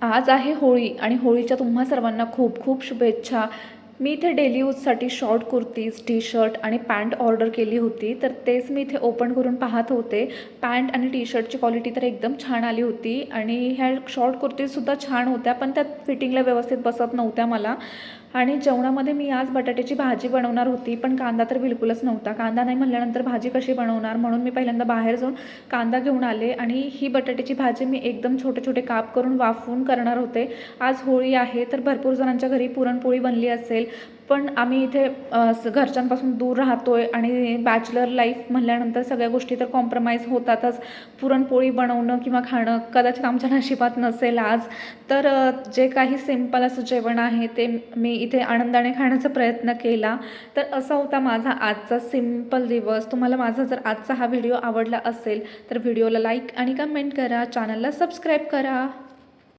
आज आहे होळी आणि होळीच्या तुम्हा सर्वांना खूप खूप शुभेच्छा. मी इथे डेली यूजसाठी शॉर्ट कुर्तीज, टी शर्ट आणि पॅन्ट ऑर्डर केली होती. तर तेच मी इथे ओपन करून पाहत होते. पॅन्ट आणि टी शर्टची क्वालिटी तर एकदम छान आली होती आणि ह्या शॉर्ट कुर्तीजसुद्धा छान होत्या, पण त्या फिटिंगला व्यवस्थित बसत नव्हत्या मला. आणि जेवणामध्ये मी आज बटाट्याची भाजी बनवणार होती, पण कांदा तर बिलकुलच नव्हता. कांदा नाही म्हटल्यानंतर भाजी कशी बनवणार, म्हणून मी पहिल्यांदा बाहेर जाऊन कांदा घेऊन आले आणि ही बटाट्याची भाजी मी एकदम छोटे छोटे काप करून वाफवून करणार होते. आज होळी आहे, तर भरपूर जणांच्या घरी पुरणपोळी बनली असेल, पण आम्ही इथे घरच्यांपासून दूर राहतोय आणि बॅचलर लाईफ म्हटल्यानंतर सगळ्या गोष्टी तर कॉम्प्रमाइज होतातच. पुरणपोळी बनवणं किंवा खाणं कदाचित आमच्या नशिबात नसेल आज. तर जे काही सिंपल असं जेवण आहे ते मी इथे आनंदाने खाण्याचा प्रयत्न केला. तर असा होता माझा आजचा सिंपल दिवस. तुम्हाला माझा जर आजचा हा व्हिडिओ आवडला असेल तर व्हिडिओला लाईक आणि कमेंट करा, चॅनलला सबस्क्राईब करा.